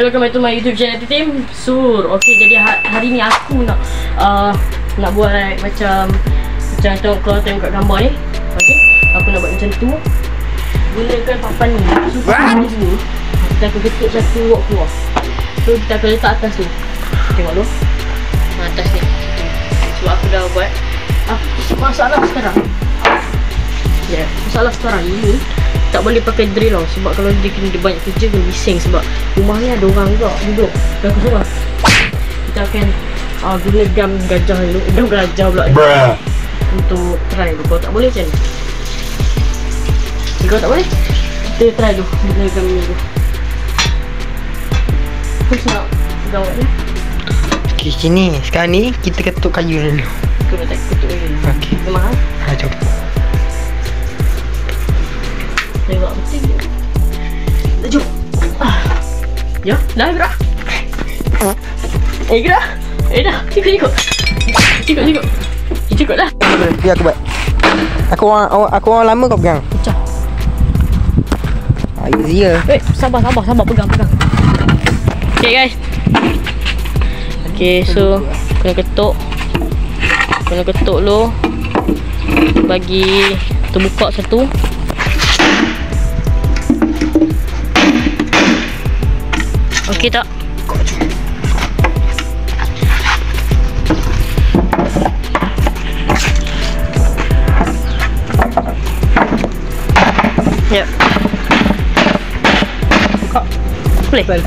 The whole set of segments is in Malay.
welcome back to my YouTube channel Tim Sur. Okay, jadi hari ni aku nak buat macam tengok kat gambar ni. Okay, aku nak buat macam tu. Gunakan papan ni. So papan ni dulu kita akan ketuk satu walk keluar. So kita akan letak atas tu. Tengok dulu atas ni. Sebab aku dah buat. Masalah sekarang masalah sekarang ini tak boleh pakai drill tau. Sebab kalau dia kena banyak kerja kena bising. Sebab rumah ni ada orang juga duduk dan aku semua. Kita akan guna gam gajah dulu. Gam gajah pula untuk try dulu. Kalau tak boleh macam ni. Kalau tak boleh kita try dulu guna gam ni dulu. Terus nak gawat ni. Okay, sini sekarang ni kita ketuk kayu dulu. Aku nak ketuk kayu dulu. Okay, memang jom. Tengok betul je. Jom. Ya, dah gerak. Gerak. Dah. Cikgu. Cikgu dah. Biar aku buat. Aku orang lama kau pegang. Pecah. Easy je. Sabar pegang. Okay guys. Okay, so kena ketuk dulu. Bagi terbuka satu. Okey tak? Yep. Buka. Boleh? Boleh.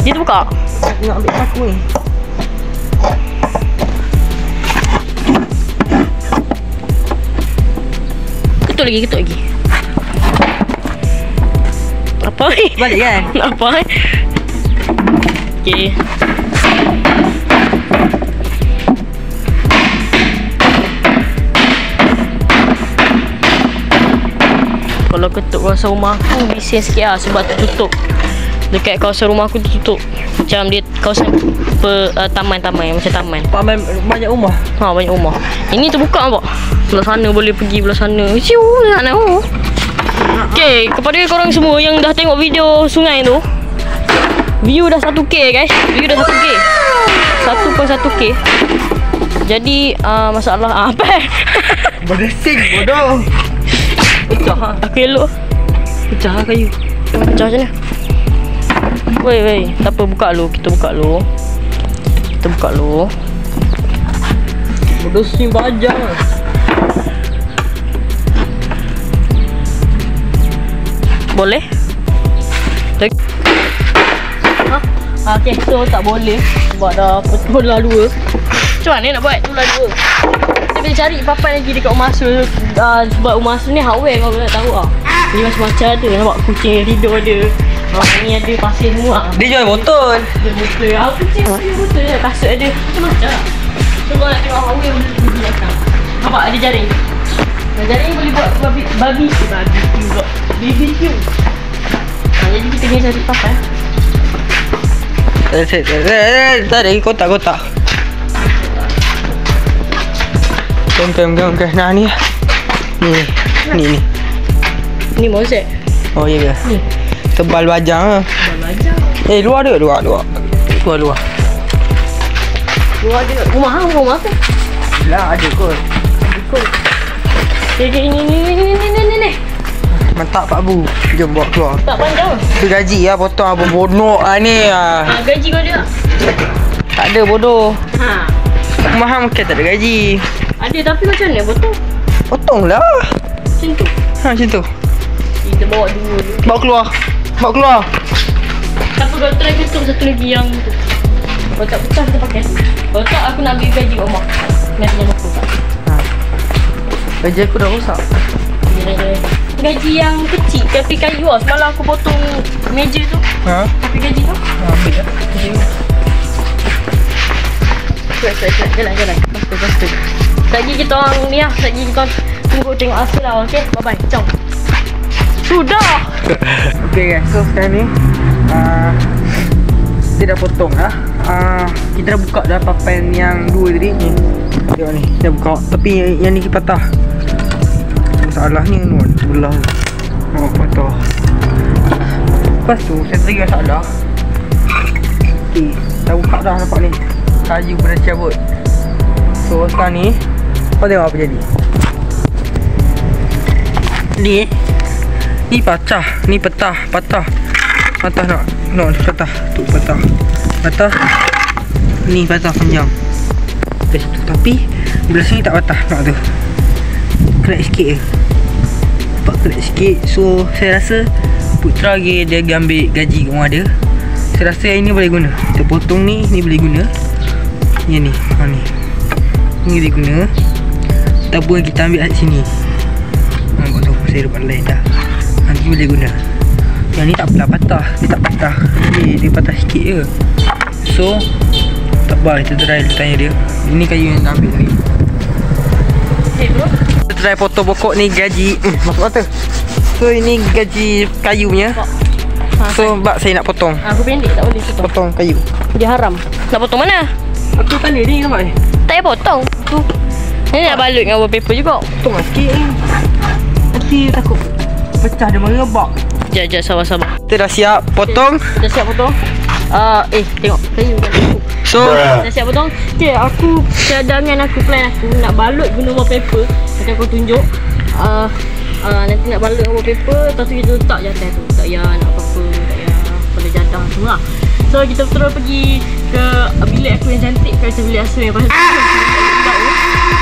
Dia terbuka? Nak ambil paku ni. Ketuk lagi. Apa ni? Balik kan? Apa ni? Okay. Kalau ketuk kawasan rumah aku bising sikit lah. Sebab tertutup. Dekat kawasan rumah aku tertutup. Macam dia kawasan taman-taman. Macam taman. Banyak rumah. Banyak rumah. Ini terbuka nampak. Belah sana boleh pergi belah sana. Siu sana. Okay, kepada korang semua yang dah tengok video sungai tu, view dah 1k guys. View dah 1k 1.1k. Jadi masalah apa? Berdesing bodoh. Pecah aku elok. Pecah kayu. Pecah macam mana? Wei, tak apa, buka dulu. Kita buka dulu. Berdesing bajang. Boleh? Okay, so tak boleh. Sebab dah tulah 2. Macam mana nak buat tulah 2? Kita boleh cari papan lagi dekat rumah Asul. Sebab rumah Asul ni hardware kau tak tahu lah. Ni macam-macam ada. Nampak kucing tidur ada. Ni ada pasir semua. Dia jual botol. Dia botol. Kucing botol je. Kasut ada. Macam-macam lah. So kau nak tengok hardware boleh pergi belakang. Nampak ada jaring. Jaring boleh buat BBQ. Jadi kita kena cari papan. Tak ada kotak. Jom. Nah ni. Ni. Ni mozek. Oh iya ke? Ni. Tebal bajang. Luar ada. Luar ada. Rumah ke? Lah ada kot. Ni. Mantap Pak Bu. Jom bawa keluar. Tak panjang. Tu gaji lah potong apa bonok lah ni. Gaji kau ada tak? Tak ada bodoh. Mahal mungkin tak ada gaji. Ada tapi macam mana potong? Potong lah. Macam tu. Macam tu. Kita bawa 2. Bawa keluar. Tak apa, kau try ketuk satu lagi yang tu. Kalau tak pecah kita pakai. Kalau tak aku nak ambil gaji kat rumah. Nanti nak aku tak. Gaji aku dah rosak. Gaji yang kecil tapi kayu lah. Semalam aku potong meja tu. Tapi gaji tu ambil lah. Jalan. Pastu. Lagi kita orang ni lah. Lagi kita tunggu tengok hasil lah. Okay, bye-bye. Ciao. Sudah. Okay guys, so sekarang ni kita dah potong lah. Kita dah buka dah papan yang 2 tadi ni. Tengok ni, kita buka. Tapi yang ni patah. Masalahnya ni sebelah. Oh, patah. Lepas tu saya lagi masalah. Okay, dah buka dah, nampak ni kayu dah cabut. So sekarang ni kau tengok apa jadi. Ni patah. Ni patah nak patah. Tu patah. Ni patah panjang dari situ. Tapi belah sini tak patah. Nak tu crack sikit je. Nampak crack sikit. So saya rasa Putra dia ambil gaji kat rumah dia. Saya rasa yang ini boleh guna. Kita potong ni boleh guna. Yang ni ni boleh guna. Ataupun kita ambil kat sini. Nampak tu, saya dapat lain dah. Nanti boleh guna. Yang ni tak pula patah. Dia tak patah. Dia patah sikit je. So tak apa, kita try tanya dia. Ini kayu yang nak ambil tadi. Hey bro, kita try potong pokok ni gaji. Masuk mata. So ini gaji kayu punya. So bak saya nak potong. aku pendek tak boleh potong. Potong kayu. Dia haram. Nak potong mana? Aku tanya ni nampak ni. Tak payah potong. Tu. Ni nak balut dengan wallpaper juga. Potong lah sikit ni. Nanti takut pecah dia merebak. Sekejap, sabar. Kita dah siap potong. Dah siap potong. Tengok kayu kan. So Dah siap potong. Okay, aku cadangan aku, plan aku nak balut guna wallpaper. Macam aku tunjuk. Nanti nak balut dengan wallpaper. Lepas tu kita letak je atas tu. Tak payah nak apa-apa. Tak payah pada jadah semua. So kita terus pergi ke bilik aku yang cantik. Ke bilik asuh yang pasal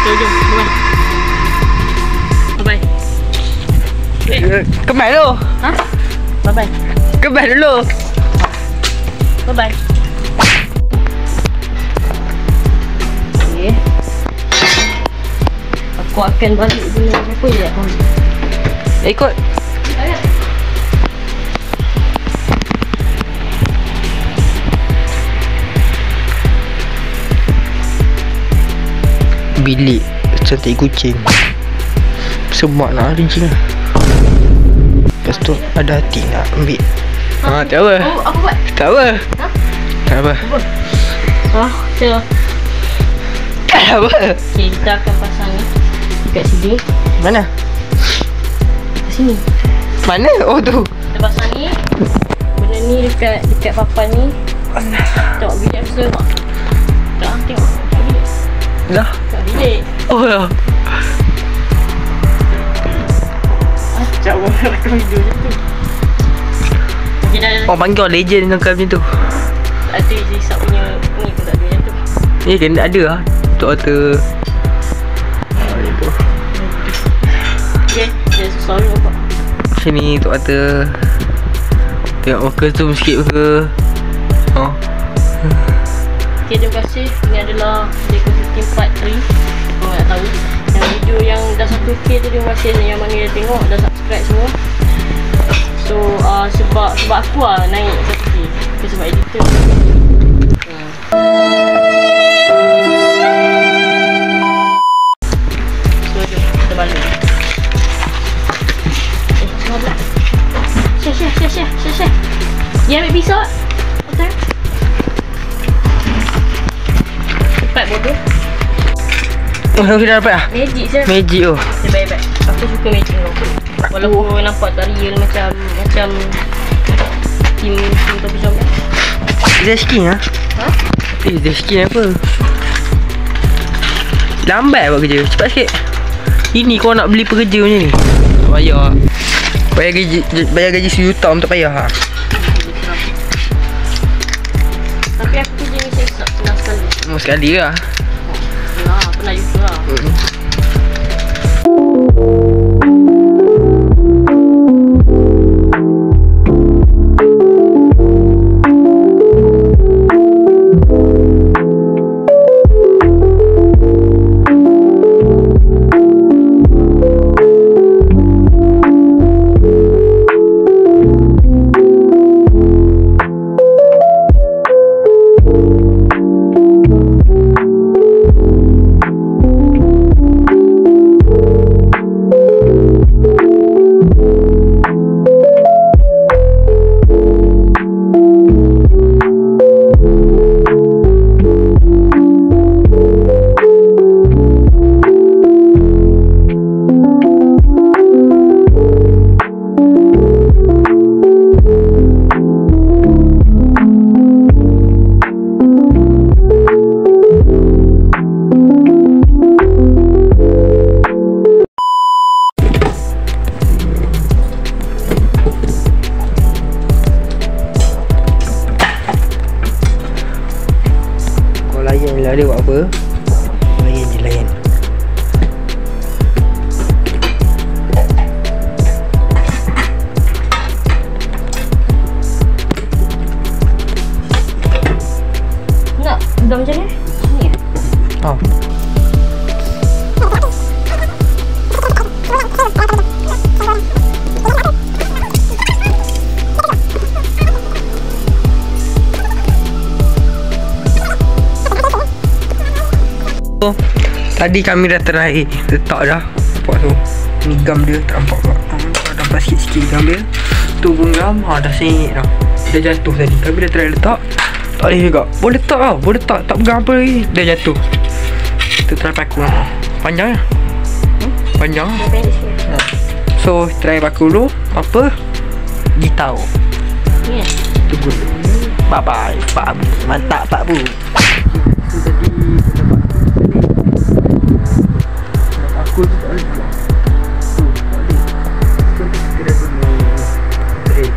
so jom, bye-bye. kemas dulu. Ha? Bye-bye. Kemas dulu. Bye-bye. Okay. Aku akan balik guna apa je aku. Ikut. Bilik cantik kucing. Semak nak arrange lah. Lepas tu ada hati nak ambil. Tak apa. Oh, apa buat? Tak apa. Ha? Tak apa. Sure. Tak apa. Okay, kita akan pasang ni dekat sini. Mana? Dekat sini. Mana? Oh tu. Kita pasang ni. Benda ni dekat papan ni. Tengok bilik aku sudah tak? Tak, tengok. Tak bilik. Dah. Tak bilik. Oh ya. Acap orang rekam video macam tu. Okay, dah. Orang panggil orang legend nakal macam tu. Tak ada Zizak punya ni pun tak ada macam tu. Ni kena ada lah. Untuk kata itu. Okay, dia susah ni nampak. Sini untuk kata tengok muka zoom sikit ke. Okay, terima kasih. Ini adalah Lego 15 Part 3. Korang nak tahu yang video yang dah 1k tu, terima kasih yang mana dah tengok, dah subscribe semua. So sebab aku naik 1k. Okay, sebab editor. So jom kita balik. Semua pula. Share. Dia ambil pisau. Okay. Cepat bodoh. Oh, dah dapat lah? Magic je. Magic tu. Dia baik-baik. Aku suka magic tu. Walaupun nampak tak real macam team Topi Zombie. Dia skin lah. Ha? Dia skin apa? Lambat buat kerja. Cepat sikit. Ini kau nak beli pekerja macam ni. Tak payah. Bayar gaji RM1 juta pun tak payah lah. Tapi aku kerja ni saya senang sekali. Sekali lah. Pernah juga lah. Tak ada buat apa. Layan je, layan. Nak dam macam ni? Ni ya? Oh. Tadi kami dah try letak dah. Nampak tu. Ni gam dia tak nampak tak? Nampak sikit-sikit gam dia. Tu pun gam. Dah sengit dah. Dah jatuh tadi. Kami dah try letak. Tak boleh juga. Boleh letak tau. Boleh letak. Tak pegang apa lagi. Dah jatuh. Kita try paku. Panjang lah. Panjang lah. So try paku dulu. Apa? Gitau. Ni ya? Tunggu dulu. Bye bye Pak Bu. Mantap Pak Bu. Aku tak boleh. Tu kena guna trade.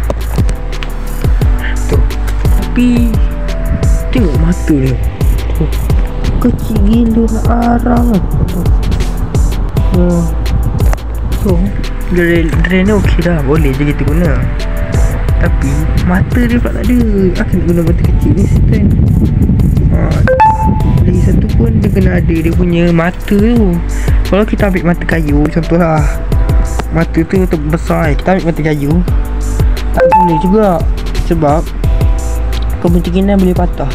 Tu. Tapi tengok mata dia. Tu. Kecil gila nak arang. So drain ni okey dah. Boleh je kita guna. Tapi mata dia pula tak ada. Aku nak guna mata kecil ni stand. Lagi satu pun dia kena ada dia punya mata tu. Kalau kita ambil mata kayu, contohlah mata tu besar, kita ambil mata kayu, tak guna juga. Sebab kemungkinan boleh patah.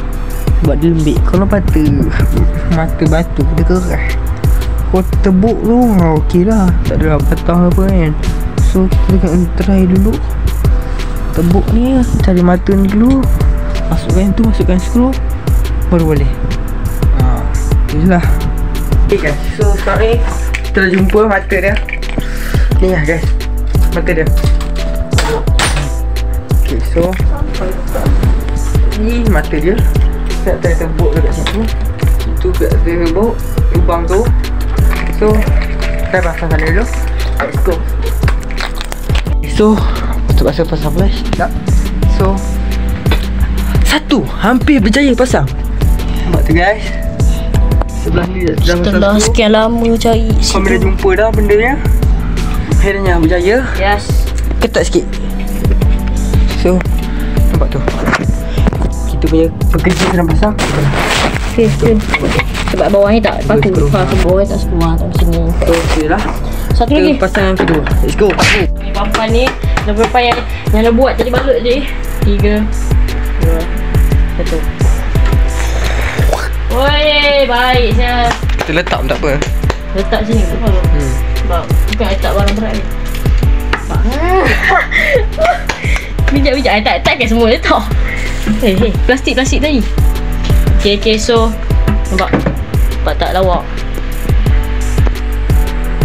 Sebab dia lembik. Kalau mata batu dia keras. Kalau tebuk tu okey lah, tak ada patah apa kan. So kita kena try dulu. Tebuk ni, cari mata ni dulu. Masukkan skru, baru boleh. Itulah. Okay guys, so sekarang ni kita dah jumpa mata dia. Ni lah guys, mata dia. Okay, so ni mata dia. Kita nak tebuk dekat situ. Situ kita tebuk lubang tu. So kita pasang sana dulu. Let's go. So terpaksa pasang flash. Tak. So satu, hampir berjaya pasang. Nampak tu guys. Sebelah ni dah Setelah sekian lama cari situ. Kami dah jumpa dah benda dia. Akhirnya berjaya. Yes. Ketat sikit. So nampak tu. Kita punya pekerja sedang pasang. Okay. Sebab bawah ni tak paku. Bawah tak seluar tak macam ni. Okay lah. Satu lagi. Kita pasang yang kedua. Let's go. Ni papan ni beberapa yang dah buat jadi balut je. 3 2 1. Woi, baik saya. Kita letak pun tak apa. Letak sini tak apa. Sebab bukan letak barang berat ni. Bijak-bijak tak kan semua letak. Hei, plastik tadi. Okay, so nampak tak lawak.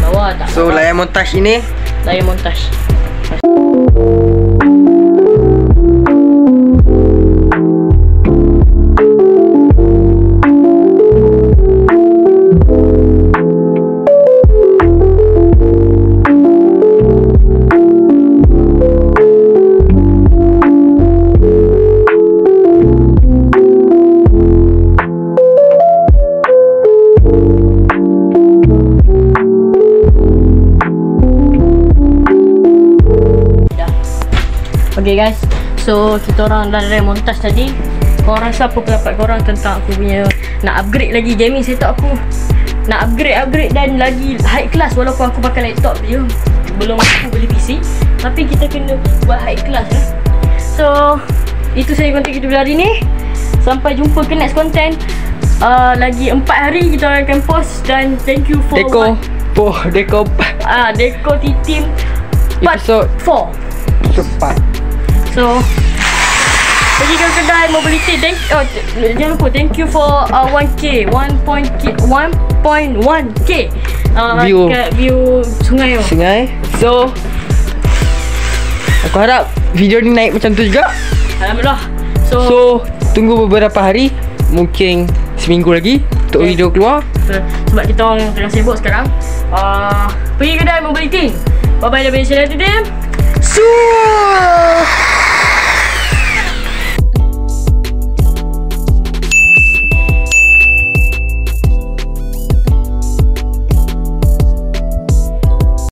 Lawa tak. So layar montaj ini. Layar montaj. Okay guys, so kita orang dah montaj tadi. Korang rasa apa pendapat korang tentang aku punya nak upgrade lagi gaming setup aku? Nak upgrade dan lagi high class walaupun aku pakai laptop je. Belum aku beli PC, tapi kita kena buat high class lah. So itu saja konten kita hari ni. Sampai jumpa ke next content. Lagi 4 hari kita akan post. Dan thank you for Deko T-Team part 4. Cepat. So pergi ke kedai mobility. Jangan lupa thank you for 1K 1.1K view sungai. So aku harap video ni naik macam tu juga. Alhamdulillah. So tunggu beberapa hari, mungkin seminggu lagi untuk video keluar. Sebab kita orang tengah sibuk sekarang. Pergi kedai mobility. Bye bye dari channel T-Team.